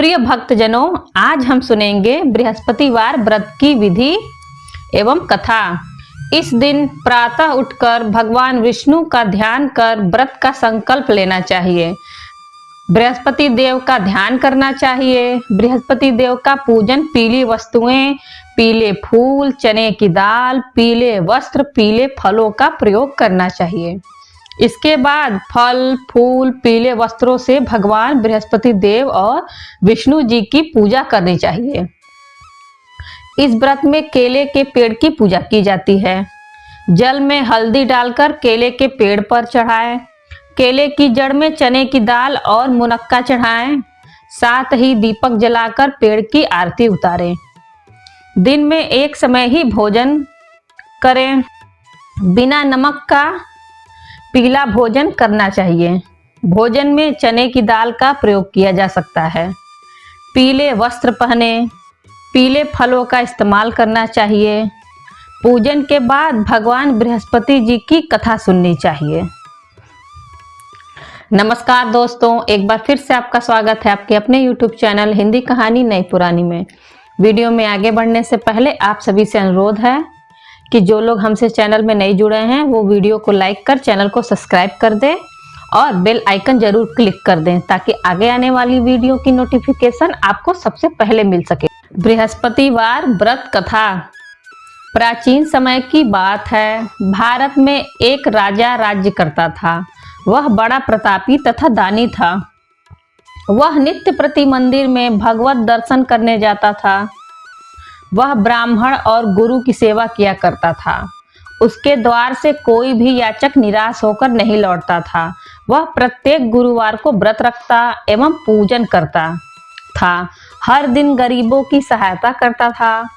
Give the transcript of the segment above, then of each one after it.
प्रिय भक्तजनों, आज हम सुनेंगे बृहस्पतिवार व्रत की विधि एवं कथा। इस दिन प्रातः उठकर भगवान विष्णु का ध्यान कर व्रत का संकल्प लेना चाहिए। बृहस्पति देव का ध्यान करना चाहिए। बृहस्पति देव का पूजन पीली वस्तुएं, पीले फूल, चने की दाल, पीले वस्त्र, पीले फलों का प्रयोग करना चाहिए। इसके बाद फल, फूल, पीले वस्त्रों से भगवान बृहस्पति देव और विष्णु जी की पूजा करनी चाहिए। इस व्रत में केले के पेड़ की पूजा की जाती है। जल में हल्दी डालकर केले के पेड़ पर चढ़ाएं। केले की जड़ में चने की दाल और मुनक्का चढ़ाएं। साथ ही दीपक जलाकर पेड़ की आरती उतारें। दिन में एक समय ही भोजन करें। बिना नमक का पीला भोजन करना चाहिए। भोजन में चने की दाल का प्रयोग किया जा सकता है। पीले वस्त्र पहने। पीले फलों का इस्तेमाल करना चाहिए। पूजन के बाद भगवान बृहस्पति जी की कथा सुननी चाहिए। नमस्कार दोस्तों, एक बार फिर से आपका स्वागत है आपके अपने YouTube चैनल हिंदी कहानी नई पुरानी में। वीडियो में आगे बढ़ने से पहले आप सभी से अनुरोध है कि जो लोग हमसे चैनल में नए जुड़े हैं वो वीडियो को लाइक कर चैनल को सब्सक्राइब कर दें और बेल आइकन जरूर क्लिक कर दें ताकि आगे आने वाली वीडियो की नोटिफिकेशन आपको सबसे पहले मिल सके। बृहस्पतिवार व्रत कथा। प्राचीन समय की बात है। भारत में एक राजा राज्य करता था। वह बड़ा प्रतापी तथा दानी था। वह नित्य प्रति मंदिर में भगवत दर्शन करने जाता था। वह ब्राह्मण और गुरु की सेवा किया करता था। उसके द्वार से कोई भी याचक निराश होकर नहीं लौटता था। वह प्रत्येक गुरुवार को व्रत रखता एवं पूजन करता था। हर दिन गरीबों की सहायता करता था।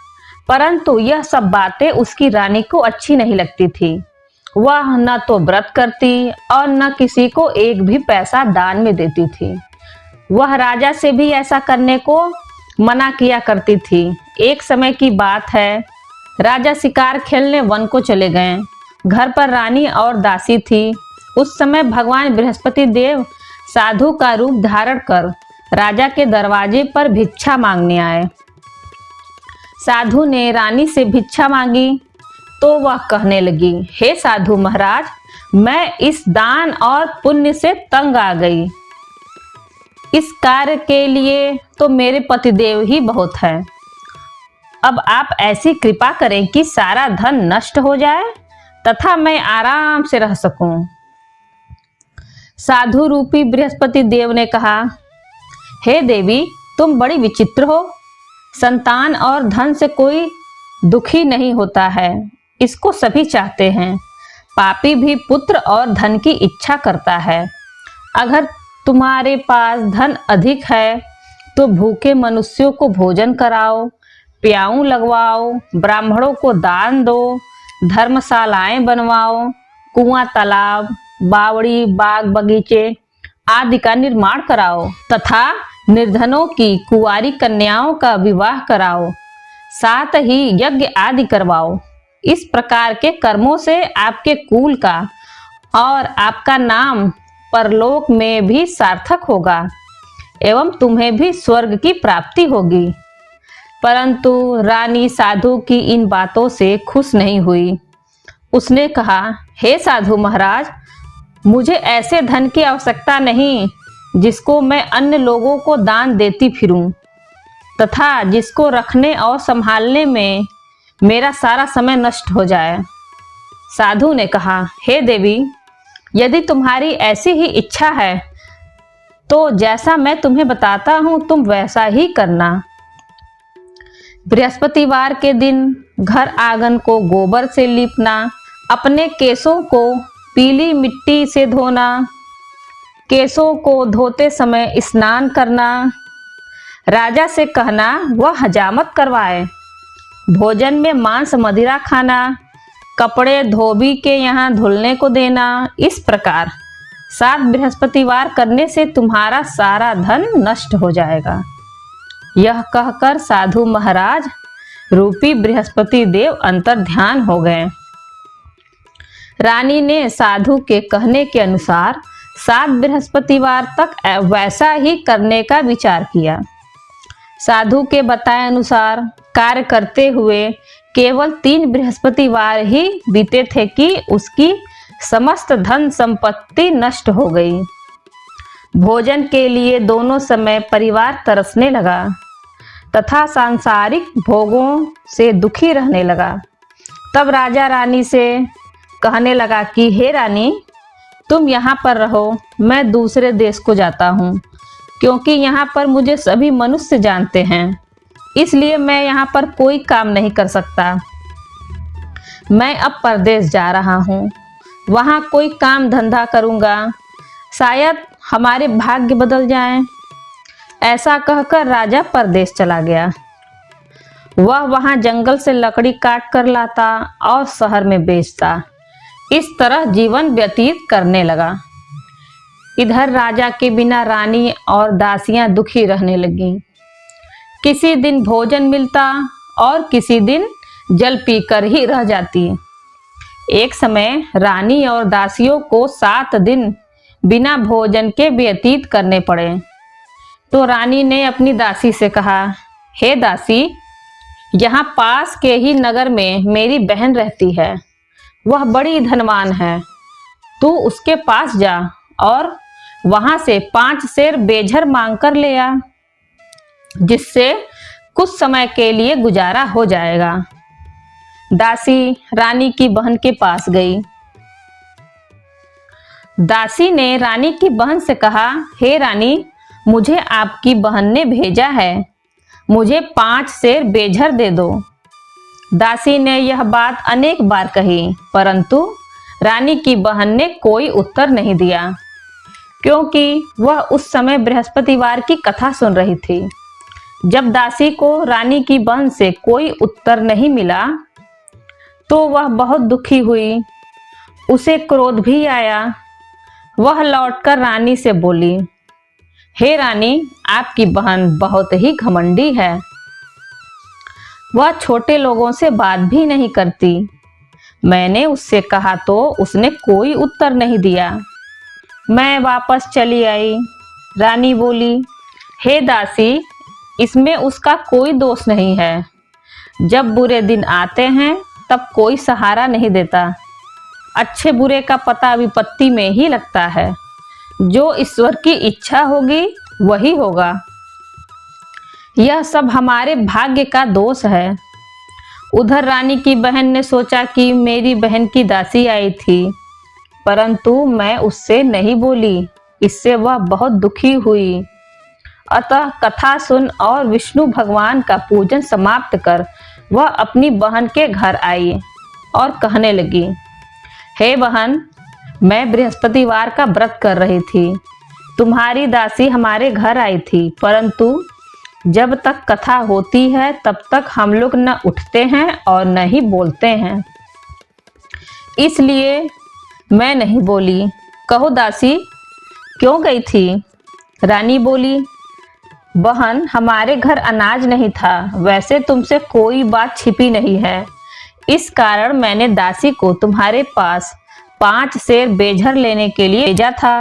परंतु यह सब बातें उसकी रानी को अच्छी नहीं लगती थी। वह न तो व्रत करती और न किसी को एक भी पैसा दान में देती थी। वह राजा से भी ऐसा करने को मना किया करती थी। एक समय की बात है, राजा शिकार खेलने वन को चले गए। घर पर रानी और दासी थी। उस समय भगवान बृहस्पति देव साधु का रूप धारण कर राजा के दरवाजे पर भिक्षा मांगने आए। साधु ने रानी से भिक्षा मांगी तो वह कहने लगी, हे साधु महाराज, मैं इस दान और पुण्य से तंग आ गई। इस कार्य के लिए तो मेरे पतिदेव ही बहुत है। अब आप ऐसी कृपा करें कि सारा धन नष्ट हो जाए तथा मैं आराम से रह सकूं। साधु रूपी बृहस्पति देव ने कहा, हे देवी, तुम बड़ी विचित्र हो। संतान और धन से कोई दुखी नहीं होता है, इसको सभी चाहते हैं। पापी भी पुत्र और धन की इच्छा करता है। अगर तुम्हारे पास धन अधिक है तो भूखे मनुष्यों को भोजन कराओ, प्याऊ लगवाओ, ब्राह्मणों को दान दो, धर्मशालाएं बनवाओ, कुआं, तालाब, बावड़ी, बाग बगीचे आदि का निर्माण कराओ तथा निर्धनों की कुंवारी कन्याओं का विवाह कराओ। साथ ही यज्ञ आदि करवाओ। इस प्रकार के कर्मों से आपके कुल का और आपका नाम परलोक में भी सार्थक होगा एवं तुम्हें भी स्वर्ग की प्राप्ति होगी। परंतु रानी साधु की इन बातों से खुश नहीं हुई। उसने कहा, हे साधु महाराज, मुझे ऐसे धन की आवश्यकता नहीं जिसको मैं अन्य लोगों को दान देती फिरूं तथा जिसको रखने और संभालने में मेरा सारा समय नष्ट हो जाए। साधु ने कहा, हे देवी, यदि तुम्हारी ऐसी ही इच्छा है तो जैसा मैं तुम्हें बताता हूं तुम वैसा ही करना। बृहस्पतिवार के दिन घर आंगन को गोबर से लीपना, अपने केशों को पीली मिट्टी से धोना, केशों को धोते समय स्नान करना, राजा से कहना वह हजामत करवाए, भोजन में मांस मदिरा खाना, कपड़े धोबी के यहाँ धुलने को देना। इस प्रकार 7 बृहस्पतिवार करने से तुम्हारा सारा धन नष्ट हो जाएगा। यह कहकर साधु महाराज रूपी बृहस्पति देव अंतर ध्यान हो गए। रानी ने साधु के कहने के अनुसार 7 बृहस्पतिवार तक वैसा ही करने का विचार किया। साधु के बताए अनुसार कार्य करते हुए केवल 3 बृहस्पतिवार ही बीते थे कि उसकी समस्त धन संपत्ति नष्ट हो गई। भोजन के लिए दोनों समय परिवार तरसने लगा तथा सांसारिक भोगों से दुखी रहने लगा। तब राजा रानी से कहने लगा कि हे रानी, तुम यहाँ पर रहो, मैं दूसरे देश को जाता हूँ, क्योंकि यहाँ पर मुझे सभी मनुष्य जानते हैं, इसलिए मैं यहाँ पर कोई काम नहीं कर सकता। मैं अब परदेश जा रहा हूँ, वहाँ कोई काम धंधा करूँगा, शायद हमारे भाग्य बदल जाएं। ऐसा कहकर राजा परदेश चला गया। वह वहां जंगल से लकड़ी काट कर लाता और शहर में बेचता। इस तरह जीवन व्यतीत करने लगा। इधर राजा के बिना रानी और दासियां दुखी रहने लगीं। किसी दिन भोजन मिलता और किसी दिन जल पीकर ही रह जाती। एक समय रानी और दासियों को 7 दिन बिना भोजन के व्यतीत करने पड़े। तो रानी ने अपनी दासी से कहा, हे दासी, यहाँ पास के ही नगर में मेरी बहन रहती है, वह बड़ी धनवान है, तू उसके पास जा और वहां से 5 सेर बेझर मांग कर ले आ, जिससे कुछ समय के लिए गुजारा हो जाएगा। दासी रानी की बहन के पास गई। दासी ने रानी की बहन से कहा, हे रानी, मुझे आपकी बहन ने भेजा है, मुझे 5 सेर बेझर दे दो। दासी ने यह बात अनेक बार कही, परंतु रानी की बहन ने कोई उत्तर नहीं दिया, क्योंकि वह उस समय बृहस्पतिवार की कथा सुन रही थी। जब दासी को रानी की बहन से कोई उत्तर नहीं मिला, तो वह बहुत दुखी हुई। उसे क्रोध भी आया। वह लौटकर रानी से बोली, हे रानी, आपकी बहन बहुत ही घमंडी है, वह छोटे लोगों से बात भी नहीं करती। मैंने उससे कहा तो उसने कोई उत्तर नहीं दिया। मैं वापस चली आई। रानी बोली, हे दासी, इसमें उसका कोई दोष नहीं है। जब बुरे दिन आते हैं तब कोई सहारा नहीं देता। अच्छे बुरे का पता विपत्ति में ही लगता है। जो ईश्वर की इच्छा होगी वही होगा। यह सब हमारे भाग्य का दोष है। उधर रानी की बहन ने सोचा कि मेरी बहन की दासी आई थी, परंतु मैं उससे नहीं बोली। इससे वह बहुत दुखी हुई। अतः कथा सुन और विष्णु भगवान का पूजन समाप्त कर वह अपनी बहन के घर आई और कहने लगी, हे बहन, मैं बृहस्पतिवार का व्रत कर रही थी। तुम्हारी दासी हमारे घर आई थी, परंतु जब तक कथा होती है तब तक हम लोग न उठते हैं और न ही बोलते हैं, इसलिए मैं नहीं बोली। कहो दासी, क्यों गई थी? रानी बोली, बहन, हमारे घर अनाज नहीं था। वैसे तुमसे कोई बात छिपी नहीं है, इस कारण मैंने दासी को तुम्हारे पास 5 सेर बेझर लेने के लिए भेजा था।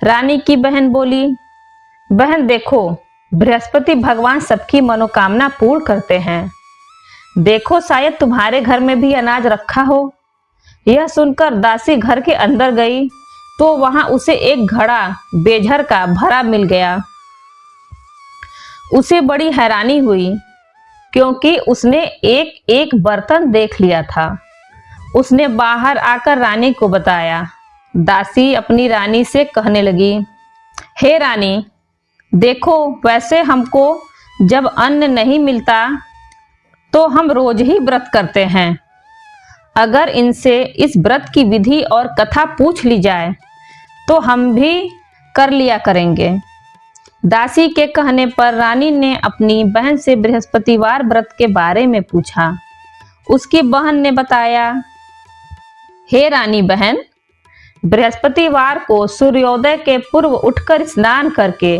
रानी की बहन बोली, बहन देखो, बृहस्पति भगवान सबकी मनोकामना पूर्ण करते हैं। देखो, शायद तुम्हारे घर में भी अनाज रखा हो। यह सुनकर दासी घर के अंदर गई तो वहां उसे एक घड़ा बेझर का भरा मिल गया। उसे बड़ी हैरानी हुई, क्योंकि उसने एक एक बर्तन देख लिया था। उसने बाहर आकर रानी को बताया। दासी अपनी रानी से कहने लगी, हे रानी, देखो, वैसे हमको जब अन्न नहीं मिलता तो हम रोज ही व्रत करते हैं। अगर इनसे इस व्रत की विधि और कथा पूछ ली जाए तो हम भी कर लिया करेंगे। दासी के कहने पर रानी ने अपनी बहन से बृहस्पतिवार व्रत के बारे में पूछा। उसकी बहन ने बताया, हे रानी बहन, बृहस्पतिवार को सूर्योदय के पूर्व उठकर स्नान करके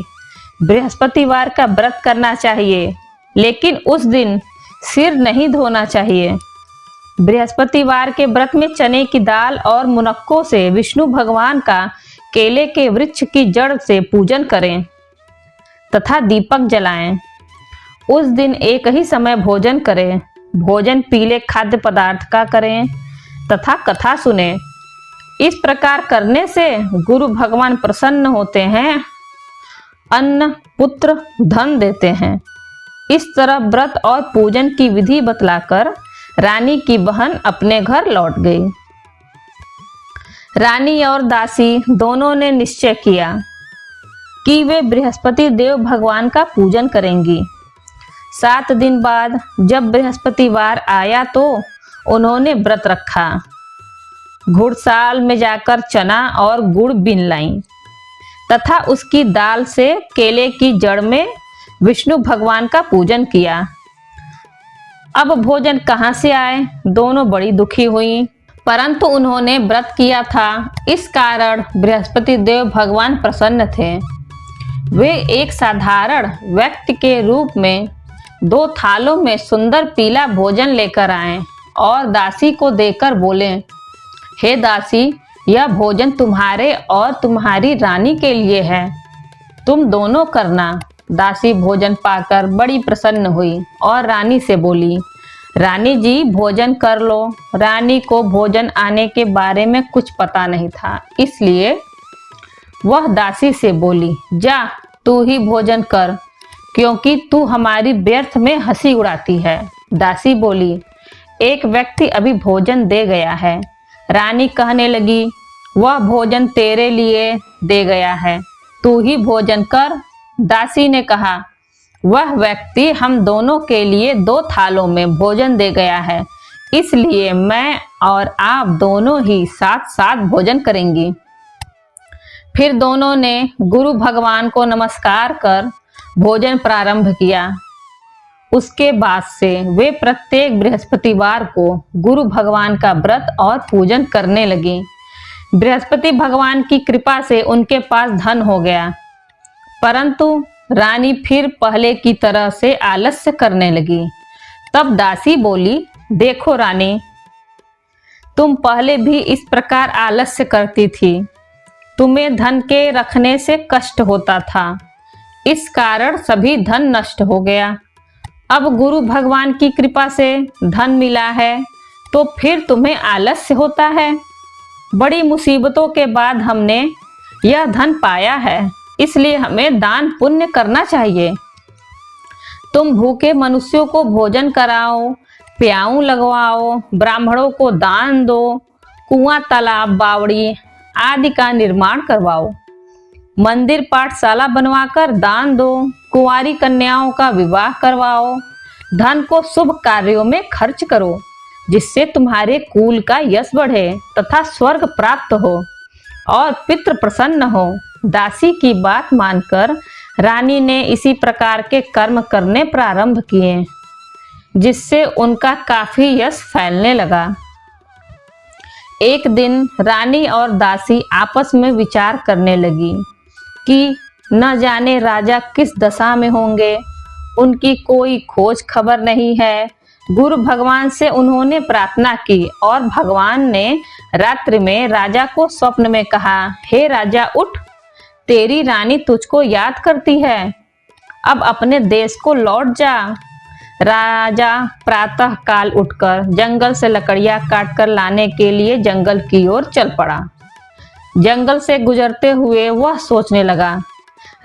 बृहस्पतिवार का व्रत करना चाहिए, लेकिन उस दिन सिर नहीं धोना चाहिए। बृहस्पतिवार के व्रत में चने की दाल और मुनक्कों से विष्णु भगवान का केले के वृक्ष की जड़ से पूजन करें तथा दीपक जलाएं। उस दिन एक ही समय भोजन करें, भोजन पीले खाद्य पदार्थ का करें तथा कथा सुने। इस प्रकार करने से गुरु भगवान प्रसन्न होते हैं, अन्न पुत्र धन देते हैं। इस तरह व्रत और पूजन की विधि बतलाकर रानी की बहन अपने घर लौट गई। रानी और दासी दोनों ने निश्चय किया कि वे बृहस्पति देव भगवान का पूजन करेंगी। 7 दिन बाद जब बृहस्पतिवार आया तो उन्होंने व्रत रखा। घुड़साल में जाकर चना और गुड़ बीन लाईं तथा उसकी दाल से केले की जड़ में विष्णु भगवान का पूजन किया। अब भोजन कहाँ से आए? दोनों बड़ी दुखी हुई, परंतु उन्होंने व्रत किया था, इस कारण बृहस्पति देव भगवान प्रसन्न थे। वे एक साधारण व्यक्ति के रूप में 2 थालों में सुंदर पीला भोजन लेकर आए और दासी को देकर बोले, हे दासी, यह भोजन तुम्हारे और तुम्हारी रानी के लिए है, तुम दोनों करना। दासी भोजन पाकर बड़ी प्रसन्न हुई और रानी से बोली, रानी जी भोजन कर लो। रानी को भोजन आने के बारे में कुछ पता नहीं था, इसलिए वह दासी से बोली, जा तू ही भोजन कर, क्योंकि तू हमारी व्यर्थ में हंसी उड़ाती है। दासी बोली, एक व्यक्ति अभी भोजन दे गया है। रानी कहने लगी, वह भोजन तेरे लिए दे गया है, तू ही भोजन कर। दासी ने कहा, वह व्यक्ति हम दोनों के लिए 2 थालों में भोजन दे गया है, इसलिए मैं और आप दोनों ही साथ साथ भोजन करेंगी। फिर दोनों ने गुरु भगवान को नमस्कार कर भोजन प्रारंभ किया। उसके बाद से वे प्रत्येक बृहस्पतिवार को गुरु भगवान का व्रत और पूजन करने लगी। बृहस्पति भगवान की कृपा से उनके पास धन हो गया, परंतु रानी फिर पहले की तरह से आलस्य करने लगी। तब दासी बोली, देखो रानी, तुम पहले भी इस प्रकार आलस्य करती थी, तुम्हें धन के रखने से कष्ट होता था, इस कारण सभी धन नष्ट हो गया। अब गुरु भगवान की कृपा से धन मिला है तो फिर तुम्हें आलस्य होता है। बड़ी मुसीबतों के बाद हमने यह धन पाया है, इसलिए हमें दान पुण्य करना चाहिए। तुम भूखे मनुष्यों को भोजन कराओ, प्याऊ लगवाओ, ब्राह्मणों को दान दो, कुआं तालाब बावड़ी आदि का निर्माण करवाओ, मंदिर पाठशाला बनवाकर दान दो, कुंवारी कन्याओं का विवाह करवाओ, धन को शुभ कार्यों में खर्च करो, जिससे तुम्हारे कुल का यश बढ़े तथा स्वर्ग प्राप्त हो और पितृ प्रसन्न हो। दासी की बात मानकर रानी ने इसी प्रकार के कर्म करने प्रारंभ किए, जिससे उनका काफी यश फैलने लगा। एक दिन रानी और दासी आपस में विचार करने लगी कि न जाने राजा किस दशा में होंगे, उनकी कोई खोज खबर नहीं है। गुरु भगवान से उन्होंने प्रार्थना की और भगवान ने रात्रि में राजा को स्वप्न में कहा, हे राजा उठ, तेरी रानी तुझको याद करती है, अब अपने देश को लौट जा। राजा प्रातः काल उठकर जंगल से लकड़ियां काटकर लाने के लिए जंगल की ओर चल पड़ा। जंगल से गुजरते हुए वह सोचने लगा,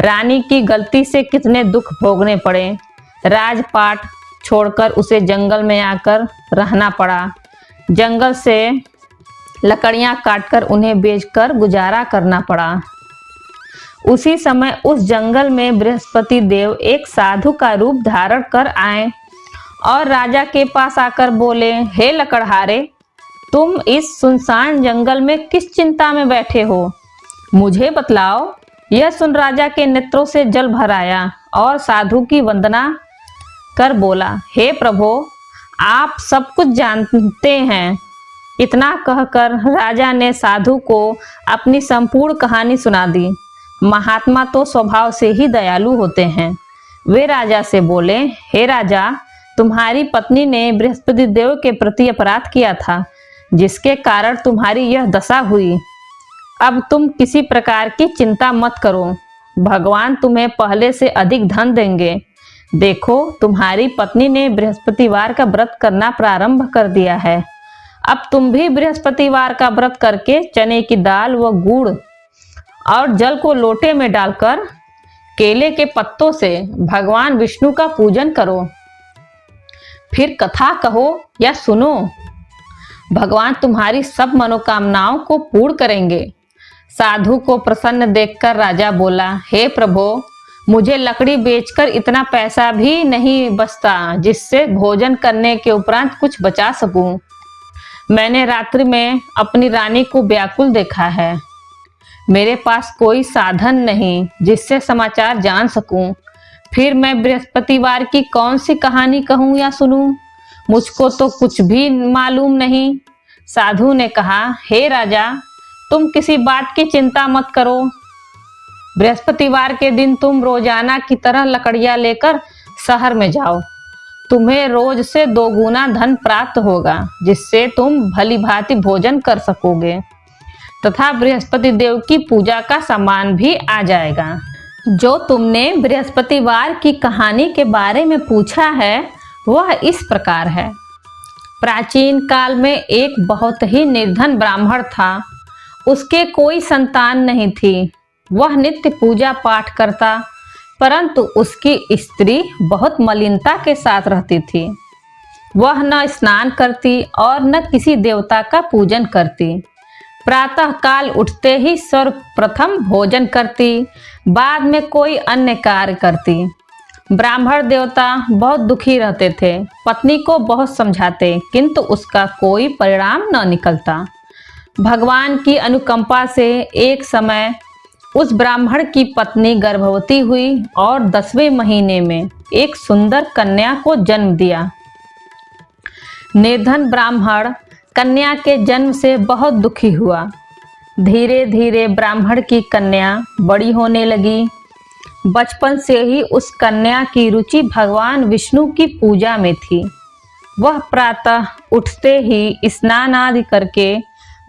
रानी की गलती से कितने दुख भोगने पड़े। राजपाट छोड़कर उसे जंगल में आकर रहना पड़ा। जंगल से लकड़ियां काटकर उन्हें बेचकर गुजारा करना पड़ा। उसी समय उस जंगल में बृहस्पति देव एक साधु का रूप धारण कर आए और राजा के पास आकर बोले, हे लकड़हारे, तुम इस सुनसान जंगल में किस चिंता में बैठे हो, मुझे बतलाओ। यह सुन राजा के नेत्रों से जल भर आया और साधु की वंदना कर बोला, हे प्रभु, आप सब कुछ जानते हैं। इतना कहकर राजा ने साधु को अपनी संपूर्ण कहानी सुना दी। महात्मा तो स्वभाव से ही दयालु होते हैं। वे राजा से बोले, हे राजा, तुम्हारी पत्नी ने बृहस्पति देव के प्रति अपराध किया था, जिसके कारण तुम्हारी यह दशा हुई। अब तुम किसी प्रकार की चिंता मत करो, भगवान तुम्हें पहले से अधिक धन देंगे। देखो, तुम्हारी पत्नी ने बृहस्पतिवार का व्रत करना प्रारंभ कर दिया है। अब तुम भी बृहस्पतिवार का व्रत करके चने की दाल व गुड़ और जल को लोटे में डालकर केले के पत्तों से भगवान विष्णु का पूजन करो। फिर कथा कहो या सुनो। भगवान तुम्हारी सब मनोकामनाओं को पूर्ण करेंगे। साधु को प्रसन्न देखकर राजा बोला, हे प्रभु, मुझे लकड़ी बेचकर इतना पैसा भी नहीं बचता जिससे भोजन करने के उपरांत कुछ बचा सकूं। मैंने रात्रि में अपनी रानी को व्याकुल देखा है। मेरे पास कोई साधन नहीं जिससे समाचार जान सकूं। फिर मैं बृहस्पतिवार की कौन सी कहानी कहूं या सुनूं? मुझको तो कुछ भी मालूम नहीं। साधु ने कहा, हे राजा, तुम किसी बात की चिंता मत करो। बृहस्पतिवार के दिन तुम रोजाना की तरह लकड़ियां लेकर शहर में जाओ। तुम्हें रोज से 2 गुना धन प्राप्त होगा, जिससे तुम भली भांति भोजन कर सकोगे तथा बृहस्पति देव की पूजा का सामान भी आ जाएगा। जो तुमने बृहस्पतिवार की कहानी के बारे में पूछा है वह इस प्रकार है। प्राचीन काल में एक बहुत ही निर्धन ब्राह्मण था। उसके कोई संतान नहीं थी। वह नित्य पूजा पाठ करता, परंतु उसकी स्त्री बहुत मलिनता के साथ रहती थी। वह न स्नान करती और न किसी देवता का पूजन करती। प्रातः काल उठते ही सर्वप्रथम भोजन करती, बाद में कोई अन्य कार्य करती। ब्राह्मण देवता बहुत दुखी रहते थे। पत्नी को बहुत समझाते, किंतु उसका कोई परिणाम न निकलता। भगवान की अनुकंपा से एक समय उस ब्राह्मण की पत्नी गर्भवती हुई और 10वें महीने में एक सुंदर कन्या को जन्म दिया। निर्धन ब्राह्मण कन्या के जन्म से बहुत दुखी हुआ। धीरे धीरे ब्राह्मण की कन्या बड़ी होने लगी। बचपन से ही उस कन्या की रुचि भगवान विष्णु की पूजा में थी। वह प्रातः उठते ही स्नान आदि करके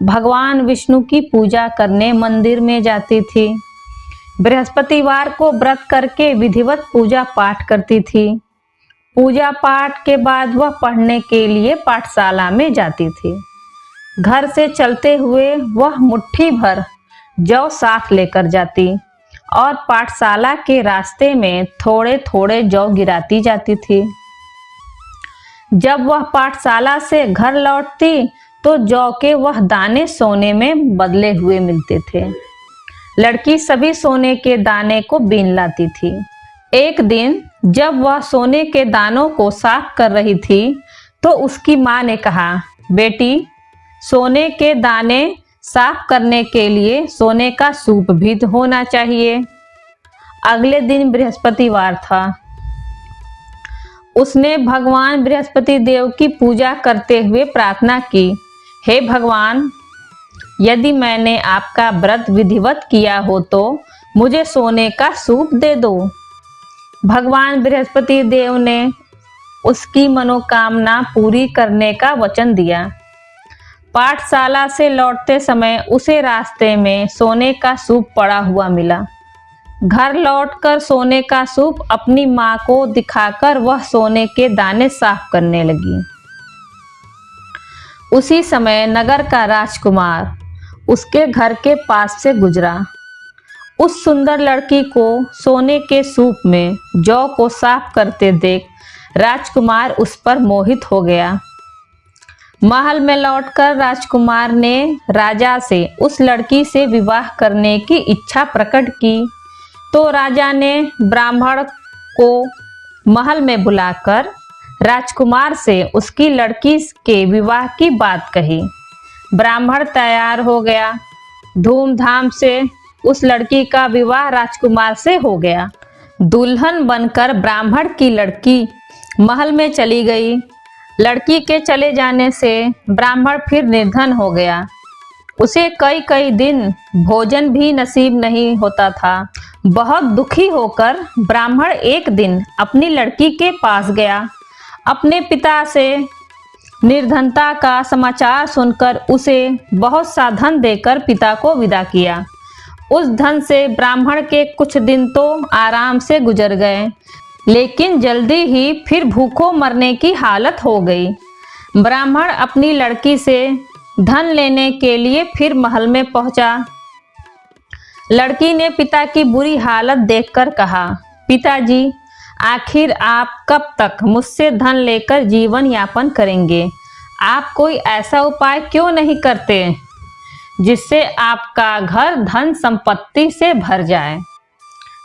भगवान विष्णु की पूजा करने मंदिर में जाती थी। बृहस्पतिवार को व्रत करके विधिवत पूजा पाठ करती थी। पूजा पाठ के बाद वह पढ़ने के लिए पाठशाला में जाती थी। घर से चलते हुए वह मुट्ठी भर जौ साथ लेकर जाती और पाठशाला के रास्ते में थोड़े थोड़े जौ गिराती जाती थी। जब वह पाठशाला से घर लौटती तो जौ के वह दाने सोने में बदले हुए मिलते थे। लड़की सभी सोने के दाने को बीन लाती थी। एक दिन जब वह सोने के दानों को साफ कर रही थी तो उसकी माँ ने कहा, बेटी, सोने के दाने साफ करने के लिए सोने का सूप भी होना चाहिए। अगले दिन बृहस्पतिवार था। उसने भगवान बृहस्पति देव की पूजा करते हुए प्रार्थना की, हे भगवान, यदि मैंने आपका व्रत विधिवत किया हो तो मुझे सोने का सूप दे दो। भगवान बृहस्पति देव ने उसकी मनोकामना पूरी करने का वचन दिया। पाठशाला से लौटते समय उसे रास्ते में सोने का सूप पड़ा हुआ मिला। घर लौटकर सोने का सूप अपनी माँ को दिखाकर वह सोने के दाने साफ करने लगी। उसी समय नगर का राजकुमार उसके घर के पास से गुजरा। उस सुंदर लड़की को सोने के सूप में जौ को साफ करते देख राजकुमार उस पर मोहित हो गया। महल में लौटकर राजकुमार ने राजा से उस लड़की से विवाह करने की इच्छा प्रकट की तो राजा ने ब्राह्मण को महल में बुलाकर राजकुमार से उसकी लड़की के विवाह की बात कही। ब्राह्मण तैयार हो गया। धूमधाम से उस लड़की का विवाह राजकुमार से हो गया। दुल्हन बनकर ब्राह्मण की लड़की महल में चली गई। लड़की के चले जाने से ब्राह्मण फिर निर्धन हो गया। उसे कई कई दिन भोजन भी नसीब नहीं होता था। बहुत दुखी होकर ब्राह्मण एक दिन अपनी लड़की के पास गया। अपने पिता से निर्धनता का समाचार सुनकर उसे बहुत सा धन देकर पिता को विदा किया। उस धन से ब्राह्मण के कुछ दिन तो आराम से गुजर गए। लेकिन जल्दी ही फिर भूखों मरने की हालत हो गई। ब्राह्मण अपनी लड़की से धन लेने के लिए फिर महल में पहुंचा। लड़की ने पिता की बुरी हालत देखकर कहा, पिताजी, आखिर आप कब तक मुझसे धन लेकर जीवन यापन करेंगे? आप कोई ऐसा उपाय क्यों नहीं करते जिससे आपका घर धन संपत्ति से भर जाए?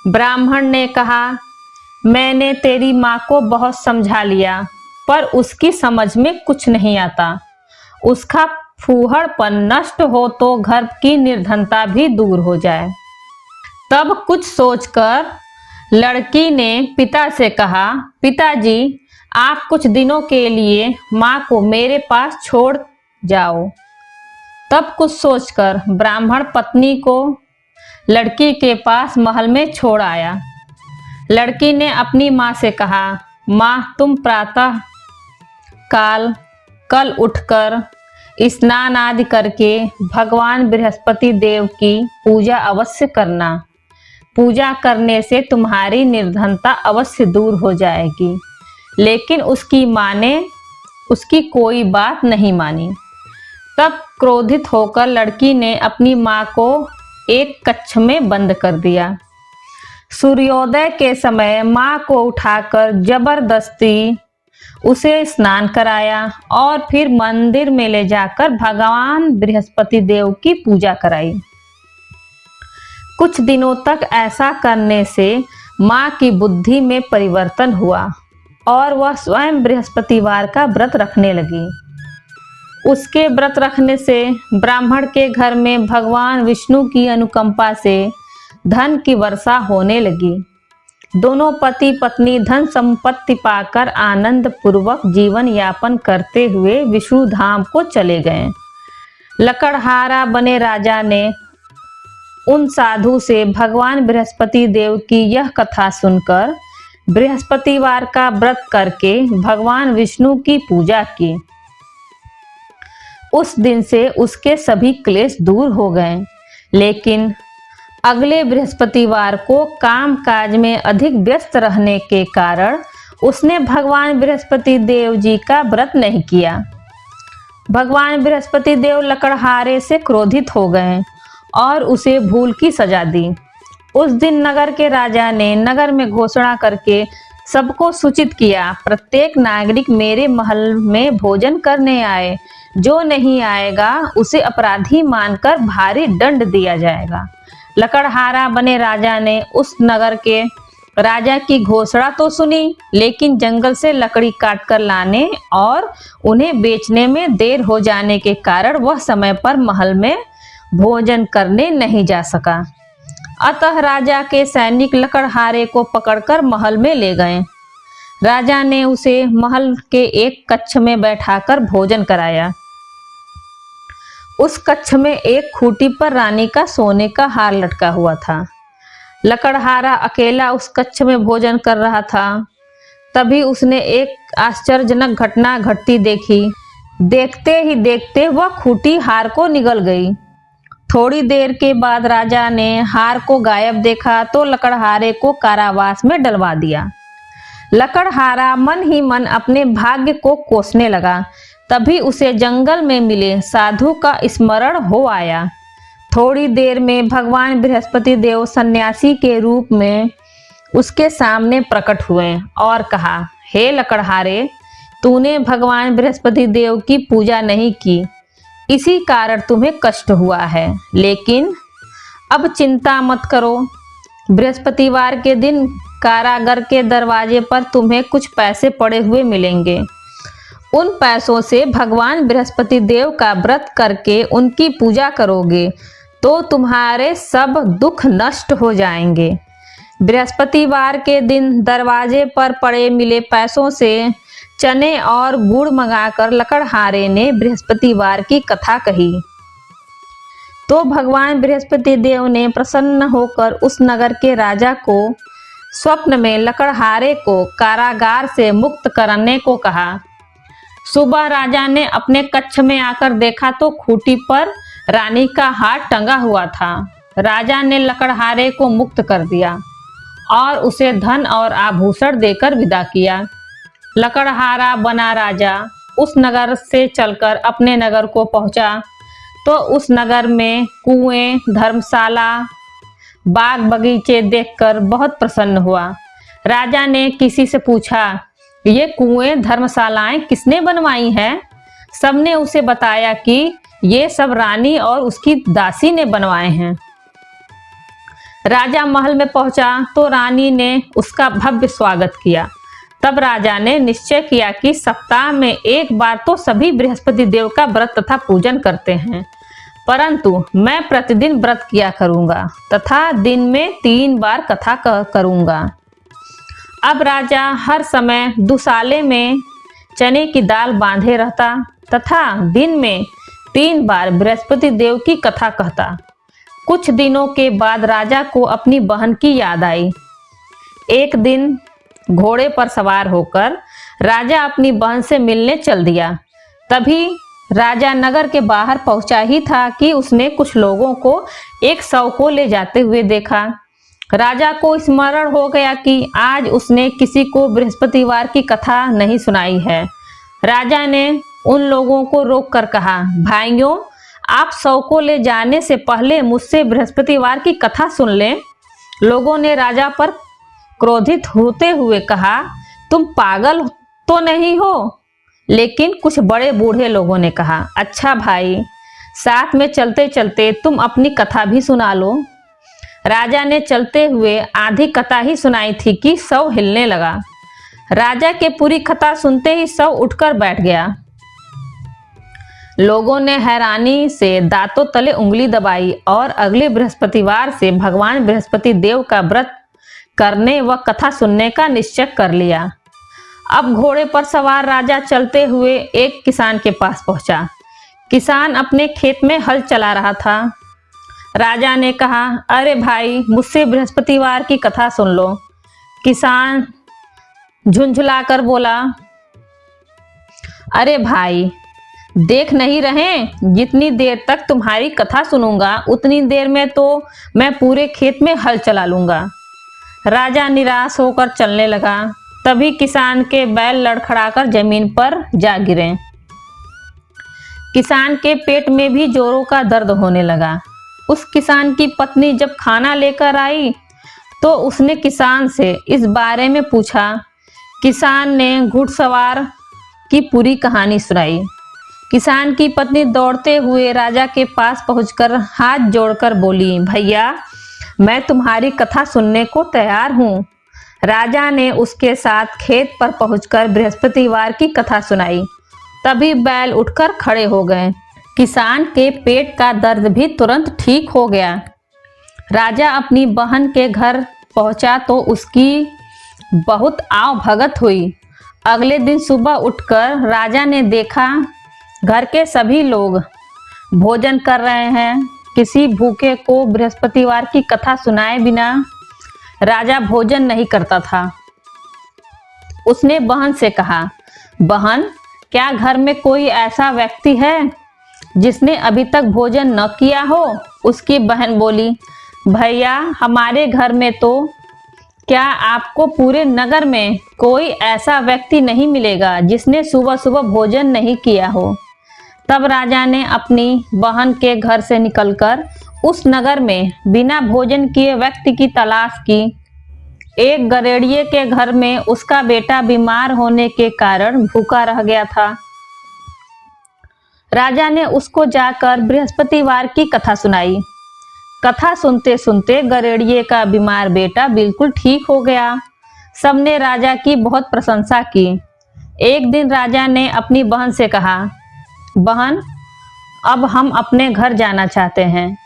ब्राह्मण ने कहा, मैंने तेरी माँ को बहुत समझा लिया, पर उसकी समझ में कुछ नहीं आता। उसका फूहड़पन नष्ट हो तो घर की निर्धनता भी दूर हो जाए। तब कुछ सोचकर लड़की ने पिता से कहा, पिताजी, आप कुछ दिनों के लिए माँ को मेरे पास छोड़ जाओ। तब कुछ सोचकर ब्राह्मण पत्नी को लड़की के पास महल में छोड़ आया। लड़की ने अपनी माँ से कहा, माँ, तुम प्रातः काल कल उठकर स्नान आदि करके भगवान बृहस्पति देव की पूजा अवश्य करना। पूजा करने से तुम्हारी निर्धनता अवश्य दूर हो जाएगी। लेकिन उसकी माँ ने उसकी कोई बात नहीं मानी। तब क्रोधित होकर लड़की ने अपनी माँ को एक कक्ष में बंद कर दिया। सूर्योदय के समय माँ को उठाकर जबरदस्ती उसे स्नान कराया और फिर मंदिर में ले जाकर भगवान बृहस्पति देव की पूजा कराई। कुछ दिनों तक ऐसा करने से माँ की बुद्धि में परिवर्तन हुआ और वह स्वयं बृहस्पतिवार का व्रत रखने लगी। उसके व्रत रखने से ब्राह्मण के घर में भगवान विष्णु की अनुकंपा से धन की वर्षा होने लगी। दोनों पति पत्नी धन संपत्ति पाकर आनंद पूर्वक जीवन यापन करते हुए विष्णु धाम को चले गए। लकड़हारा बने राजा ने उन साधु से भगवान बृहस्पति देव की यह कथा सुनकर बृहस्पतिवार का व्रत करके भगवान विष्णु की पूजा की। उस दिन से उसके सभी क्लेश दूर हो गए। लेकिन अगले बृहस्पतिवार को काम काज में अधिक व्यस्त रहने के कारण उसने भगवान बृहस्पति देव जी का व्रत नहीं किया। भगवान बृहस्पति देव लकड़हारे से क्रोधित हो गए और उसे भूल की सजा दी। उस दिन नगर के राजा ने नगर में घोषणा करके सबको सूचित किया, प्रत्येक नागरिक मेरे महल में भोजन करने आए। जो नहीं आएगा उसे अपराधी मानकर भारी दंड दिया जाएगा। लकड़हारा बने राजा ने उस नगर के राजा की घोषणा तो सुनी, लेकिन जंगल से लकड़ी काटकर लाने और उन्हें बेचने में देर हो जाने के कारण वह समय पर महल में भोजन करने नहीं जा सका। अतः राजा के सैनिक लकड़हारे को पकड़कर महल में ले गए। राजा ने उसे महल के एक कक्ष में बैठाकर भोजन कराया। उस कक्ष में एक खूंटी पर रानी का सोने का हार लटका हुआ था। लकड़हारा अकेला उस कक्ष में भोजन कर रहा था। तभी उसने एक आश्चर्यजनक घटना घटती देखी। देखते ही देखते वह खूंटी हार को निगल गई। थोड़ी देर के बाद राजा ने हार को गायब देखा तो लकड़हारे को कारावास में डलवा दिया। लकड़हारा मन ही मन अपने भाग्य को कोसने लगा। तभी उसे जंगल में मिले साधु का स्मरण हो आया। थोड़ी देर में भगवान बृहस्पति देव सन्यासी के रूप में उसके सामने प्रकट हुए और कहा, हे लकड़हारे, तूने भगवान बृहस्पति देव की पूजा नहीं की, इसी कारण तुम्हें कष्ट हुआ है। लेकिन अब चिंता मत करो। बृहस्पतिवार के दिन कारागार के दरवाजे पर तुम्हें कुछ पैसे पड़े हुए मिलेंगे। उन पैसों से भगवान बृहस्पति देव का व्रत करके उनकी पूजा करोगे तो तुम्हारे सब दुख नष्ट हो जाएंगे। बृहस्पतिवार के दिन दरवाजे पर पड़े मिले पैसों से चने और गुड़ मंगाकर लकड़हारे ने बृहस्पतिवार की कथा कही। तो भगवान बृहस्पति देव ने प्रसन्न होकर उस नगर के राजा को स्वप्न में लकड़हारे को कारागार से मुक्त करने को कहा। सुबह राजा ने अपने कक्ष में आकर देखा तो खूंटी पर रानी का हार टंगा हुआ था। राजा ने लकड़हारे को मुक्त कर दिया और उसे धन और आभूषण देकर विदा किया। लकड़हारा बना राजा उस नगर से चलकर अपने नगर को पहुंचा तो उस नगर में कुएं, धर्मशाला, बाग बगीचे देखकर बहुत प्रसन्न हुआ। राजा ने किसी से पूछा, ये कुएं, धर्मशालाएं किसने बनवाई हैं? सबने उसे बताया कि ये सब रानी और उसकी दासी ने बनवाए हैं। राजा महल में पहुंचा तो रानी ने उसका भव्य स्वागत किया। तब राजा ने निश्चय किया कि सप्ताह में एक बार तो सभी बृहस्पति देव का व्रत तथा पूजन करते हैं, परंतु मैं प्रतिदिन व्रत किया करूंगा तथा दिन में 3 बार कथा करूंगा। अब राजा हर समय दुसाले में चने की दाल बांधे रहता तथा दिन में 3 बार बृहस्पति देव की कथा कहता। कुछ दिनों के बाद राजा को अपनी बहन की याद आई। एक दिन घोड़े पर सवार होकर राजा अपनी बहन से मिलने चल दिया। तभी राजा नगर के बाहर पहुंचा ही था कि उसने कुछ लोगों को एक शव को ले जाते हुए देखा। राजा को स्मरण हो गया कि आज उसने किसी को बृहस्पतिवार की कथा नहीं सुनाई है। राजा ने उन लोगों को रोककर कहा, भाइयों, आप शव को ले जाने से पहले मुझसे बृहस्पतिवार की कथा सुन लें। लोगों ने राजा पर क्रोधित होते हुए कहा, तुम पागल तो नहीं हो? लेकिन कुछ बड़े बूढ़े लोगों ने कहा, अच्छा भाई, साथ में चलते चलते तुम अपनी कथा भी सुना लो। राजा ने चलते हुए आधी कथा ही सुनाई थी कि शव हिलने लगा। राजा के पूरी कथा सुनते ही शव उठकर बैठ गया। लोगों ने हैरानी से दांतों तले उंगली दबाई और अगले बृहस्पतिवार से भगवान बृहस्पति देव का व्रत करने व कथा सुनने का निश्चय कर लिया। अब घोड़े पर सवार राजा चलते हुए एक किसान के पास पहुंचा। किसान अपने खेत में हल चला रहा था। राजा ने कहा, अरे भाई, मुझसे बृहस्पतिवार की कथा सुन लो। किसान झुंझुलाकर बोला, अरे भाई, देख नहीं रहे, जितनी देर तक तुम्हारी कथा सुनूंगा उतनी देर में तो मैं पूरे खेत में हल चला लूंगा। राजा निराश होकर चलने लगा। तभी किसान के बैल लड़खड़ाकर जमीन पर जा गिरे। किसान के पेट में भी जोरों का दर्द होने लगा। उस किसान की पत्नी जब खाना लेकर आई तो उसने किसान से इस बारे में पूछा। किसान ने घुड़सवार की पूरी कहानी सुनाई। किसान की पत्नी दौड़ते हुए राजा के पास पहुंचकर हाथ जोड़कर बोली, भैया, मैं तुम्हारी कथा सुनने को तैयार हूँ। राजा ने उसके साथ खेत पर पहुंचकर बृहस्पतिवार की कथा सुनाई। तभी बैल उठकर खड़े हो गए। किसान के पेट का दर्द भी तुरंत ठीक हो गया। राजा अपनी बहन के घर पहुंचा तो उसकी बहुत आव भगत हुई। अगले दिन सुबह उठकर राजा ने देखा घर के सभी लोग भोजन कर रहे हैं। किसी भूखे को बृहस्पतिवार की कथा सुनाए बिना राजा भोजन नहीं करता था। उसने बहन से कहा, बहन, क्या घर में कोई ऐसा व्यक्ति है जिसने अभी तक भोजन न किया हो? उसकी बहन बोली, भैया, हमारे घर में तो क्या आपको पूरे नगर में कोई ऐसा व्यक्ति नहीं मिलेगा जिसने सुबह सुबह भोजन नहीं किया हो। तब राजा ने अपनी बहन के घर से निकलकर उस नगर में बिना भोजन किए व्यक्ति की तलाश की। एक गरेड़िए के घर में उसका बेटा बीमार होने के कारण भूखा रह गया था। राजा ने उसको जाकर बृहस्पतिवार की कथा सुनाई। कथा सुनते सुनते गरेड़िए का बीमार बेटा बिल्कुल ठीक हो गया। सबने राजा की बहुत प्रशंसा की। एक दिन राजा ने अपनी बहन से कहा, बहन, अब हम अपने घर जाना चाहते हैं,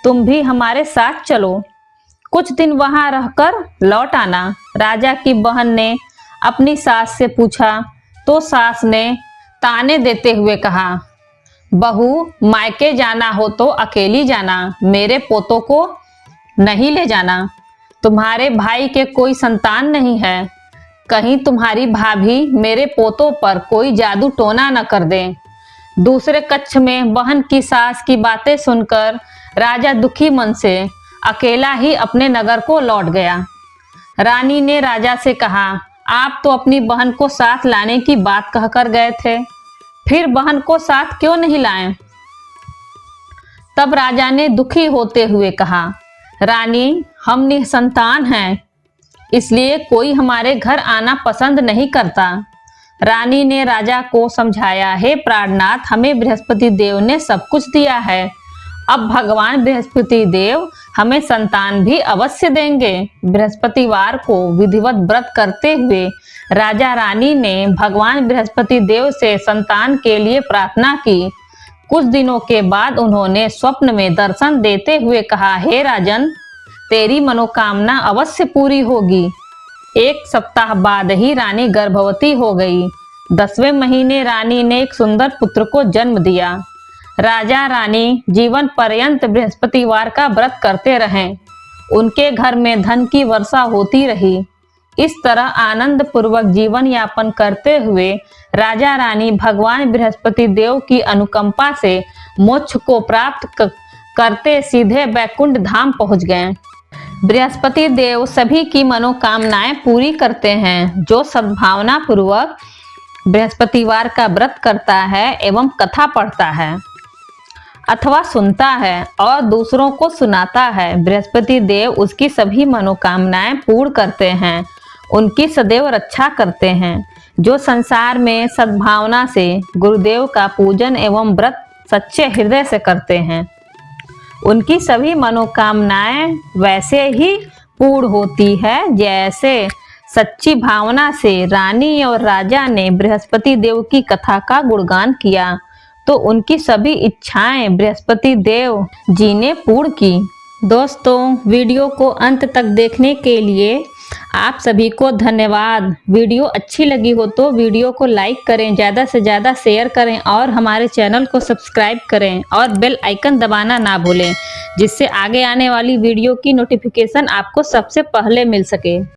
तुम भी हमारे साथ चलो। कुछ दिन वहां रहकर लौट आना। राजा की बहन ने अपनी सास से पूछा तो सास ने ताने देते हुए कहा, बहू, मायके जाना हो तो अकेली जाना, मेरे पोतों को नहीं ले जाना। तुम्हारे भाई के कोई संतान नहीं है, कहीं तुम्हारी भाभी मेरे पोतों पर कोई जादू टोना न कर दे। दूसरे कक्ष में बहन की सास की बातें सुनकर राजा दुखी मन से अकेला ही अपने नगर को लौट गया। रानी ने राजा से कहा, आप तो अपनी बहन को साथ लाने की बात कहकर गए थे, फिर बहन को साथ क्यों नहीं लाए? तब राजा ने दुखी होते हुए कहा, रानी, हम निसंतान हैं, इसलिए कोई हमारे घर आना पसंद नहीं करता। रानी ने राजा को समझाया, हे प्राणनाथ, हमें बृहस्पति देव ने सब कुछ दिया है, अब भगवान बृहस्पति देव हमें संतान भी अवश्य देंगे। बृहस्पतिवार को विधिवत व्रत करते हुए राजा रानी ने भगवान बृहस्पति देव से संतान के लिए प्रार्थना की। कुछ दिनों के बाद उन्होंने स्वप्न में दर्शन देते हुए कहा, हे राजन, तेरी मनोकामना अवश्य पूरी होगी। 1 सप्ताह बाद ही रानी गर्भवती हो गई। 10वें महीने रानी ने एक सुंदर पुत्र को जन्म दिया। राजा रानी जीवन पर्यंत बृहस्पतिवार का व्रत करते रहे। उनके घर में धन की वर्षा होती रही। इस तरह आनंद पूर्वक जीवन यापन करते हुए राजा रानी भगवान बृहस्पति देव की अनुकंपा से मोक्ष को प्राप्त करते सीधे वैकुंठ धाम पहुंच गए। बृहस्पति देव सभी की मनोकामनाएं पूरी करते हैं। जो सद्भावना पूर्वक बृहस्पतिवार का व्रत करता है एवं कथा पढ़ता है अथवा सुनता है और दूसरों को सुनाता है, बृहस्पति देव उसकी सभी मनोकामनाएं पूर्ण करते हैं, उनकी सदैव रक्षा करते हैं। जो संसार में सद्भावना से गुरुदेव का पूजन एवं व्रत सच्चे हृदय से करते हैं, उनकी सभी मनोकामनाएं वैसे ही पूर्ण होती है जैसे सच्ची भावना से रानी और राजा ने बृहस्पति देव की कथा का गुणगान किया तो उनकी सभी इच्छाएं बृहस्पति देव जी ने पूर्ण की। दोस्तों, वीडियो को अंत तक देखने के लिए आप सभी को धन्यवाद। वीडियो अच्छी लगी हो तो वीडियो को लाइक करें, ज़्यादा से ज़्यादा शेयर करें और हमारे चैनल को सब्सक्राइब करें और बेल आइकन दबाना ना भूलें, जिससे आगे आने वाली वीडियो की नोटिफिकेशन आपको सबसे पहले मिल सके।